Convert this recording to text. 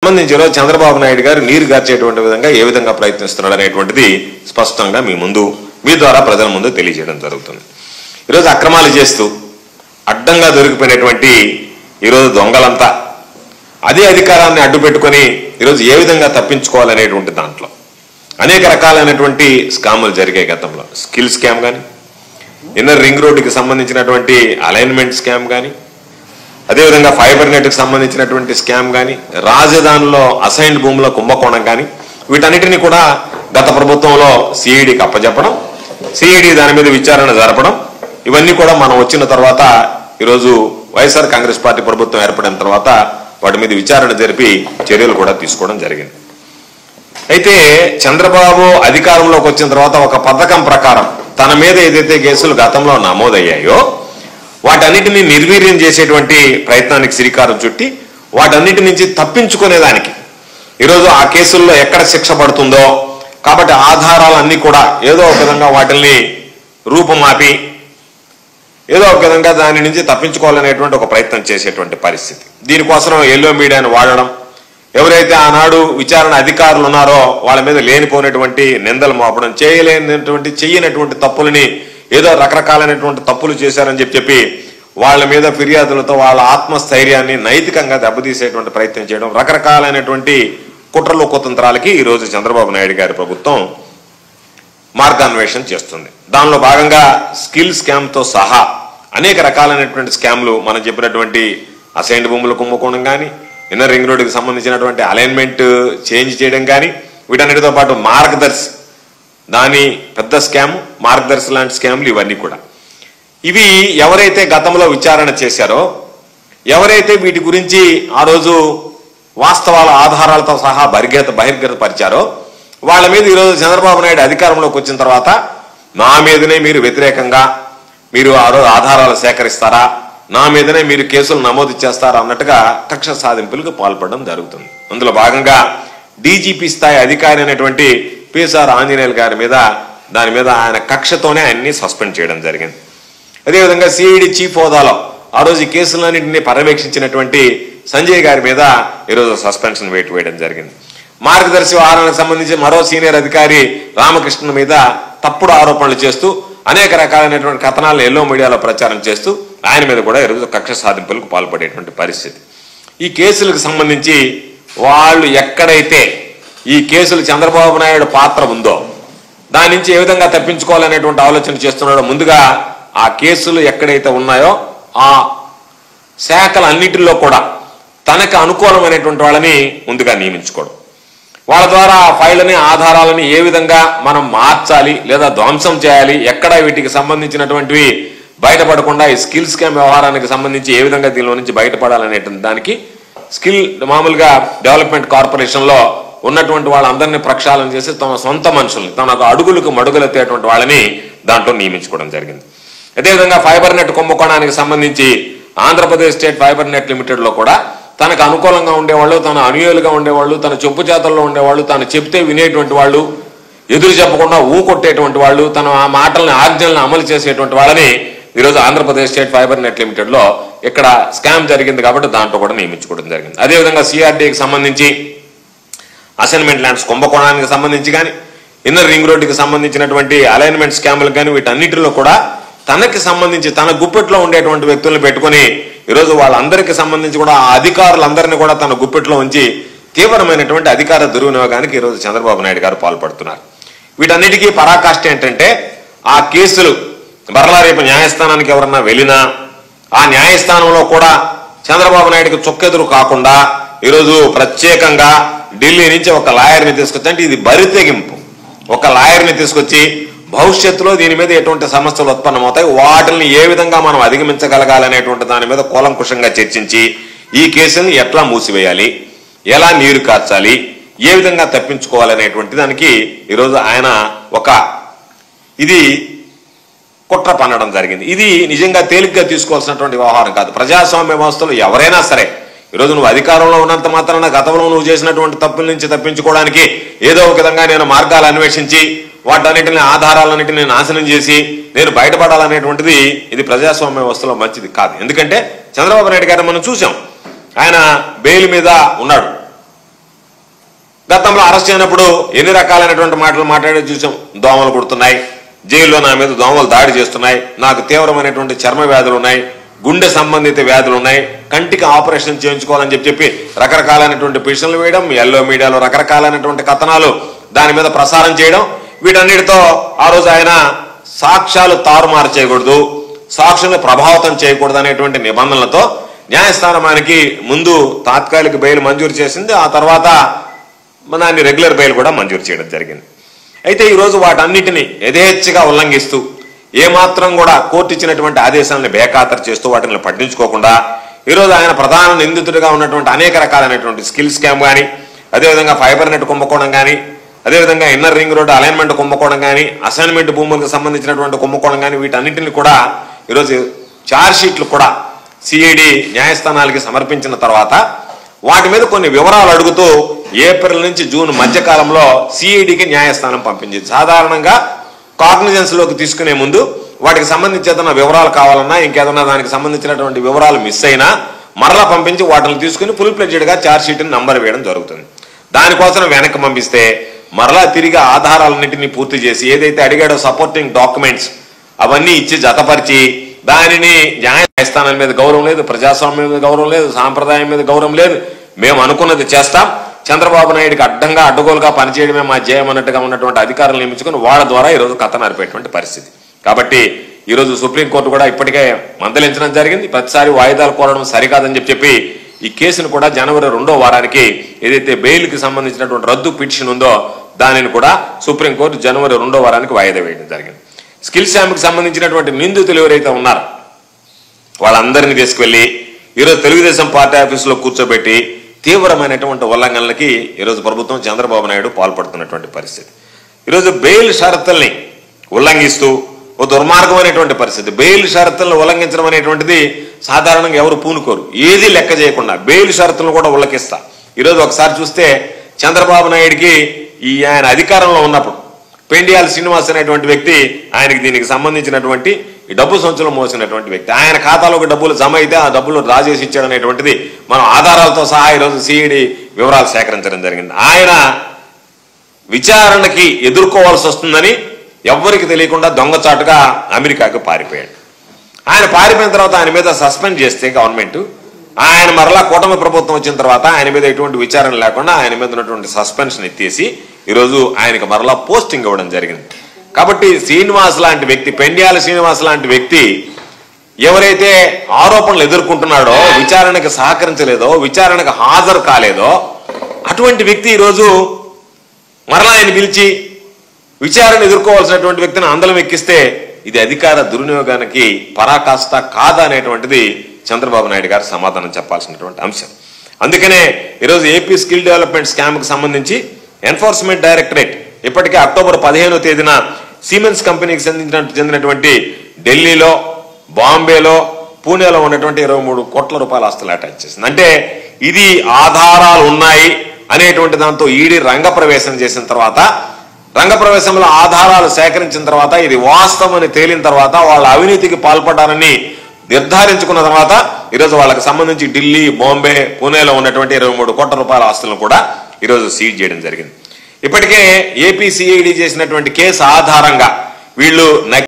సంబంధించి ఈరోజు చంద్రబాబు నాయుడు గారు నీరు గార్చేటువంటి విధంగా ఏ విధంగా ప్రయత్నిస్తున్నాడు అనేటువంటిది స్పష్టంగా మీ ద్వారా ప్రజల ముందు తెలియజేయడం జరుగుతుంది. ఈరోజు అక్రమాలు చేస్తూ అడ్డంగా దొరికిపోయినటువంటి ఈరోజు దొంగలంతా అదే అధికారాన్ని అడ్డు పెట్టుకొని ఈరోజు ఏ విధంగా తప్పించుకోవాలనేటువంటి దాంట్లో అనేక రకాలైనటువంటి స్కాములు జరిగాయి గతంలో. స్కిల్ స్కామ్ కానీ, ఇన్నర్ రింగ్ రోడ్డుకి సంబంధించినటువంటి అలైన్మెంట్ స్కామ్ కానీ, అదేవిధంగా ఫైబర్ నెట్కి సంబంధించినటువంటి స్కామ్ కానీ, రాజధానిలో అసైన్డ్ భూముల కుంభకోణం కానీ, వీటన్నిటిని కూడా గత ప్రభుత్వంలో సిఐడికి అప్పచెప్పడం, సిఐడి దాని మీద విచారణ జరపడం, ఇవన్నీ కూడా మనం వచ్చిన తర్వాత ఈరోజు వైఎస్ఆర్ కాంగ్రెస్ పార్టీ ప్రభుత్వం ఏర్పడిన తర్వాత వాటి మీద విచారణ జరిపి చర్యలు కూడా తీసుకోవడం జరిగింది. అయితే చంద్రబాబు అధికారంలోకి వచ్చిన తర్వాత ఒక పథకం ప్రకారం తన మీద ఏదైతే కేసులు గతంలో నమోదయ్యాయో వాటన్నిటిని నిర్వీర్యం చేసేటువంటి ప్రయత్నానికి శ్రీకారం చుట్టి వాటన్నిటి నుంచి తప్పించుకునేదానికి ఈరోజు ఆ కేసుల్లో ఎక్కడ శిక్ష పడుతుందో కాబట్టి ఆధారాలన్నీ కూడా ఏదో ఒక విధంగా వాటిల్ని రూపుమాపి ఏదో ఒక విధంగా దాని నుంచి తప్పించుకోవాలనేటువంటి ఒక ప్రయత్నం చేసేటువంటి పరిస్థితి. దీనికోసం ఎల్లో మీడియాను వాడడం, ఎవరైతే ఆనాడు విచారణ అధికారులు ఉన్నారో వాళ్ళ మీద లేనిపోయినటువంటి నిందలు మోపడం, చెయ్యనటువంటి తప్పులని ఏదో రకరకాలైనటువంటి తప్పులు చేశారని చెప్పి వాళ్ళ మీద ఫిర్యాదులతో వాళ్ళ ఆత్మస్థైర్యాన్ని నైతికంగా దెబ్బతీసేటువంటి ప్రయత్నం చేయడం, రకరకాలైనటువంటి కుట్రలు కుతంత్రాలకి ఈరోజు చంద్రబాబు నాయుడు గారి ప్రభుత్వం మార్గాన్వేషణ చేస్తుంది. దానిలో భాగంగా స్కిల్ స్కామ్తో సహా అనేక రకాలైనటువంటి స్కామ్లు మనం చెప్పినటువంటి అసైన్డ్ భూముల కుంభకోణం కానీ, ఇన్నర్ రింగ్ రోడ్డుకి సంబంధించినటువంటి అలైన్మెంట్ చేంజ్ చేయడం కానీ, వీటన్నిటితో పాటు మార్గదర్శి దాని పెద్ద స్కామ్, మార్గదర్శి లాంటి స్కామ్లు ఇవన్నీ కూడా ఇవి ఎవరైతే గతంలో విచారణ చేశారో, ఎవరైతే వీటి గురించి ఆ రోజు వాస్తవాల ఆధారాలతో సహా బహిర్గతపరిచారో వాళ్ళ మీద ఈరోజు చంద్రబాబు నాయుడు అధికారంలోకి వచ్చిన తర్వాత నా మీదనే మీరు వ్యతిరేకంగా మీరు ఆ రోజు ఆధారాలు సేకరిస్తారా, నా మీదనే మీరు కేసులు నమోదు చేస్తారా అన్నట్టుగా కక్ష సాధింపులకు పాల్పడడం జరుగుతుంది. అందులో భాగంగా డీజీపీ స్థాయి అధికారి అయినటువంటి పిఎస్ఆర్ ఆంజనేయులు గారి మీద దాని మీద ఆయన కక్షతోనే ఆయన్ని సస్పెండ్ చేయడం జరిగింది. అదేవిధంగా సిఐడి చీఫ్ హోదాలో ఆ రోజు ఈ కేసులన్నింటినీ పర్యవేక్షించినటువంటి సంజయ్ గారి మీద ఈరోజు సస్పెన్షన్ వేయడం జరిగింది. మార్గదర్శి వ్యవహారానికి సంబంధించి మరో సీనియర్ అధికారి రామకృష్ణ మీద తప్పుడు ఆరోపణలు చేస్తూ అనేక రకాలైనటువంటి కథనాలను ఎల్లో మీడియాలో ప్రచారం చేస్తూ ఆయన మీద కూడా ఈరోజు కక్ష సాధింపులకు పాల్పడేటువంటి పరిస్థితి. ఈ కేసులకు సంబంధించి వాళ్ళు ఎక్కడైతే ఈ కేసులు చంద్రబాబు నాయుడు పాత్ర ఉందో దాని నుంచి ఏ విధంగా తప్పించుకోవాలనేటువంటి ఆలోచన చేస్తున్నాడో ముందుగా ఆ కేసులు ఎక్కడైతే ఉన్నాయో ఆ శాఖలన్నిటిలో కూడా తనకు అనుకూలమైనటువంటి వాళ్ళని ముందుగా నియమించుకోవడం, వాళ్ళ ద్వారా ఆ ఫైళ్ళని ఆధారాలని ఏ విధంగా మనం మార్చాలి లేదా ధ్వంసం చేయాలి, ఎక్కడ వీటికి సంబంధించినటువంటివి బయటపడకుండా ఈ స్కిల్ స్కామ్ వ్యవహారానికి సంబంధించి ఏ విధంగా దీనిలో నుంచి బయటపడాలనేటువంటి దానికి స్కిల్ మామూలుగా డెవలప్మెంట్ కార్పొరేషన్లో ఉన్నటువంటి వాళ్ళందరినీ ప్రక్షాళన చేసి తమ సొంత మనుషుల్ని తనకు అడుగులకు మడుగులెత్తేటువంటి వాళ్ళని దాంట్లో నియమించుకోవడం జరిగింది. అదేవిధంగా ఫైబర్ నెట్ కుంభకోణానికి సంబంధించి ఆంధ్రప్రదేశ్ స్టేట్ ఫైబర్ నెట్ లిమిటెడ్లో కూడా తనకు అనుకూలంగా ఉండేవాళ్ళు, తన అనుయాయులుగా ఉండేవాళ్ళు, తన చెప్పు చేతల్లో ఉండేవాళ్ళు, తను చెప్తే వినేటువంటి వాళ్ళు, ఎదురు చెప్పకుండా కొట్టేటువంటి వాళ్ళు, తన ఆ మాటల్ని ఆజ్ఞల్ని అమలు చేసేటువంటి వాళ్ళని ఈరోజు ఆంధ్రప్రదేశ్ స్టేట్ ఫైబర్ నెట్ లిమిటెడ్లో ఇక్కడ స్కామ్ జరిగింది కాబట్టి దాంట్లో కూడా నియమించుకోవడం జరిగింది. అదేవిధంగా సిఆర్డీకి సంబంధించి అసైన్మెంట్ ల్యాండ్స్ కుంభకోణానికి సంబంధించి కానీ, ఇన్నర్ రింగ్ రోడ్డుకి సంబంధించినటువంటి అలైన్మెంట్ స్కాములకు కానీ వీటన్నిటిలో కూడా తనకి సంబంధించి తన గుప్పెట్లో ఉండేటువంటి వ్యక్తులను పెట్టుకుని ఈరోజు వాళ్ళందరికీ సంబంధించి కూడా ఆ అధికారులందరినీ కూడా తన గుప్పెట్లో ఉంచి తీవ్రమైనటువంటి అధికార దుర్వినియోగానికి ఈరోజు చంద్రబాబు నాయుడు గారు పాల్పడుతున్నారు. వీటన్నిటికీ పరాకాష్ఠ ఏంటంటే ఆ కేసులు మరలా రేపు న్యాయస్థానానికి ఎవరన్నా వెళ్ళినా ఆ న్యాయస్థానంలో కూడా చంద్రబాబు నాయుడుకి చుక్కెదురు కాకుండా ఈరోజు ప్రత్యేకంగా ఢిల్లీ నుంచి ఒక లాయర్ని తీసుకొచ్చి, అంటే ఇది బరితెగింపు, ఒక లాయర్ని తీసుకొచ్చి భవిష్యత్తులో దీని మీద ఎటువంటి సమస్యలు ఉత్పన్నమవుతాయి, వాటిని ఏ విధంగా మనం అధిగమించగలగాలనేటువంటి దాని మీద కూలంకుషంగా చర్చించి ఈ కేసుని ఎట్లా మూసివేయాలి, ఎలా నీరు కార్చాలి, ఏ విధంగా తప్పించుకోవాలనేటువంటి దానికి ఈరోజు ఆయన ఇది కుట్ర పన్నడం జరిగింది. ఇది నిజంగా తేలిగ్గా తీసుకోవాల్సినటువంటి వ్యవహారం కాదు. ప్రజాస్వామ్య వ్యవస్థలో ఎవరైనా సరే ఈరోజు నువ్వు అధికారంలో ఉన్నంత మాత్రాన గతంలో నువ్వు చేసినటువంటి తప్పుల నుంచి తప్పించుకోవడానికి ఏదో ఒక విధంగా నేను మార్గాలు అన్వేషించి వాటన్నిటిని ఆధారాలన్నింటినీ నాశనం చేసి నేను బయటపడాలనేటువంటిది ఇది ప్రజాస్వామ్య వ్యవస్థలో మంచిది కాదు. ఎందుకంటే చంద్రబాబు నాయుడు గారిని మనం చూసాం, ఆయన బెయిల్ మీద ఉన్నాడు. గతంలో అరెస్ట్ అయినప్పుడు ఎన్ని రకాలైనటువంటి మాటలు మాట్లాడే చూసాం. దోమలు కుడుతున్నాయి, జైల్లో నా మీద దోమలు దాడి చేస్తున్నాయి, నాకు తీవ్రమైనటువంటి చర్మ వ్యాధులు ఉన్నాయి, గుండె సంబంధిత వ్యాధులు ఉన్నాయి, కంటికి ఆపరేషన్ చేయించుకోవాలని చెప్పి రకరకాలైనటువంటి పిటిషన్లు వేయడం, ఎల్లో మీడియాలో రకరకాలైనటువంటి కథనాలు దాని మీద ప్రసారం చేయడం, వీటన్నిటితో ఆ రోజు ఆయన సాక్ష్యాలు తారుమారు చేయకూడదు, సాక్షులను ప్రభావితం చేయకూడదు అనేటువంటి నిబంధనలతో న్యాయస్థానం ఆయనకి ముందు తాత్కాలిక బెయిల్ మంజూరు చేసింది. ఆ తర్వాత దాన్ని రెగ్యులర్ బెయిల్ కూడా మంజూరు చేయడం జరిగింది. అయితే ఈరోజు వాటన్నిటిని యథేచ్ఛగా ఉల్లంఘిస్తూ ఏమాత్రం కూడా కోర్టు ఇచ్చినటువంటి ఆదేశాలను బేఖాతరు చేస్తూ వాటిని పట్టించుకోకుండా ఈరోజు ఆయన ప్రధాన నిందితుడిగా ఉన్నటువంటి అనేక రకాలైనటువంటి స్కిల్ స్కామ్ కానీ, అదేవిధంగా ఫైబర్ నెట్ కుంభకోణం కానీ, అదేవిధంగా ఇన్నర్ రింగ్ రోడ్డు అలైన్మెంట్ కుంభకోణం కానీ, అసైన్మెంట్ భూములకు సంబంధించినటువంటి కుంభకోణం కానీ, వీటన్నింటినీ కూడా ఈరోజు ఛార్జ్ షీట్లు కూడా సిఐడి న్యాయస్థానాలకి సమర్పించిన తర్వాత వాటి మీద కొన్ని వివరాలు అడుగుతూ ఏప్రిల్ నుంచి జూన్ మధ్యకాలంలో సిఐడికి న్యాయస్థానం పంపించింది. సాధారణంగా కాగ్నిజెన్స్ లోకి తీసుకునే ముందు వాటికి సంబంధించి ఏదైనా వివరాలు కావాలన్నా, ఇంకేదన్నా దానికి సంబంధించినటువంటి వివరాలు మిస్ అయినా మరలా పంపించి వాటిని తీసుకుని ఫుల్ ప్లెడ్జెడ్ గా ఛార్జ్ షీట్ నంబర్ వేయడం జరుగుతుంది. దానికోసం వెనక్కి పంపిస్తే మరలా తిరిగి ఆధారాలన్నింటినీ పూర్తి చేసి ఏదైతే అడిగాడో సపోర్టింగ్ డాక్యుమెంట్స్ అవన్నీ ఇచ్చి జతపరిచి దానిని న్యాయస్థానం మీద గౌరవం లేదు, ప్రజాస్వామ్యం మీద గౌరవం లేదు, సాంప్రదాయం మీద గౌరవం లేదు, మేము అనుకున్నది చేస్తాం, చంద్రబాబు నాయుడికి అడ్డంగా అడ్డగోలుగా పనిచేయడమే మా జయం అన్నట్టుగా ఉన్నటువంటి అధికారులు నియమించుకుని వాళ్ళ ద్వారా ఈరోజు కథ నడిపేటువంటి పరిస్థితి. కాబట్టి ఈరోజు సుప్రీంకోర్టు కూడా ఇప్పటికే మందలించడం జరిగింది. ప్రతిసారి వాయిదాలు కోరడం సరికాదని చెప్పి ఈ కేసును కూడా జనవరి 2వ వారానికి ఏదైతే బెయిల్కి సంబంధించినటువంటి రద్దు పిటిషన్ ఉందో దానిని కూడా సుప్రీంకోర్టు జనవరి 2వ వారానికి వాయిదా వేయడం జరిగింది. స్కిల్ స్కామ్కి సంబంధించినటువంటి నిందితులు ఎవరైతే ఉన్నారో వాళ్ళందరినీ తీసుకువెళ్ళి ఈరోజు తెలుగుదేశం పార్టీ ఆఫీసులో కూర్చోబెట్టి తీవ్రమైనటువంటి ఉల్లంఘనలకి ఈరోజు ప్రభుత్వం చంద్రబాబు నాయుడు పాల్పడుతున్నటువంటి పరిస్థితి. ఈరోజు బెయిల్ షరతుల్ని ఉల్లంఘిస్తూ ఓ దుర్మార్గమైనటువంటి పరిస్థితి. బెయిల్ షరతులను ఉల్లంఘించడం అనేటువంటిది సాధారణంగా ఎవరు పూనుకోరు. ఏది లెక్క చేయకుండా బెయిల్ షరతులను కూడా ఉల్లంఘిస్తా. ఈరోజు ఒకసారి చూస్తే చంద్రబాబు నాయుడికి ఆయన అధికారంలో ఉన్నప్పుడు పెండియాల శ్రీనివాస్ అనేటువంటి వ్యక్తి ఆయనకి దీనికి సంబంధించినటువంటి ఈ డబ్బు సంచులు మోసినటువంటి వ్యక్తి, ఆయన ఖాతాలోకి డబ్బులు జమ అయితే ఆ డబ్బులు డ్రా చేసి ఇచ్చాడనేటువంటిది మనం ఆధారాలతో సహా ఈరోజు సిఐడి వివరాలు సేకరించడం జరిగింది. ఆయన విచారణకి ఎదుర్కోవాల్సి వస్తుందని ఎవ్వరికి తెలియకుండా దొంగచాటుగా అమెరికాకు పారిపోయాడు. ఆయన పారిపోయిన తర్వాత ఆయన మీద సస్పెండ్ చేస్తే గవర్నమెంట్, ఆయన మరలా కూటమి ప్రభుత్వం వచ్చిన తర్వాత ఆయన మీద ఎటువంటి విచారణ లేకుండా ఆయన మీద ఉన్నటువంటి సస్పెన్షన్ ఎత్తేసి ఈరోజు ఆయనకు మరలా పోస్టింగ్ ఇవ్వడం జరిగింది. కాబట్టి శ్రీనివాస్ లాంటి వ్యక్తి, పెండ్యాల శ్రీనివాస్ లాంటి వ్యక్తి ఎవరైతే ఆరోపణలు ఎదుర్కొంటున్నాడో, విచారణకు సహకరించలేదో, విచారణకు హాజరు కాలేదో అటువంటి వ్యక్తి ఈరోజు మరలా ఆయన పిలిచి విచారణ ఎదుర్కోవాల్సినటువంటి వ్యక్తిని అందలం ఎక్కిస్తే ఇది అధికార దుర్వినియోగానికి పరాకాష్ట కాదా అనేటువంటిది చంద్రబాబు నాయుడు గారు సమాధానం చెప్పాల్సినటువంటి అంశం. అందుకనే ఈరోజు ఏపీ స్కిల్ డెవలప్మెంట్ స్కామ్కి సంబంధించి ఎన్ఫోర్స్మెంట్ డైరెక్టరేట్ ఇప్పటికే అక్టోబర్ 15వ తేదీన సిమెన్స్ కంపెనీకి చెందినటువంటి ఢిల్లీలో, బాంబేలో, పూణేలో ఉన్నటువంటి 23 కోట్ల రూపాయల ఆస్తులు అటాచ్ చేసింది. అంటే ఇది ఆధారాలు ఉన్నాయి అనేటువంటి దాంతో ఈడీ రంగప్రవేశం చేసిన తర్వాత, రంగప్రవేశంలో ఆధారాలు సేకరించిన తర్వాత, ఇది వాస్తవం అని తేలిన తర్వాత, వాళ్ళ అవినీతికి పాల్పడ్డారని నిర్ధారించుకున్న తర్వాత ఈరోజు వాళ్ళకి సంబంధించి ఢిల్లీ, బాంబే, పూణేలో ఉన్నటువంటి 23 కోట్ల రూపాయల ఆస్తులను కూడా ఈరోజు సీజ్ చేయడం జరిగింది. ఇప్పటికే ఏపీ సిఐడి చేసినటువంటి కేసు ఆధారంగా వీళ్ళు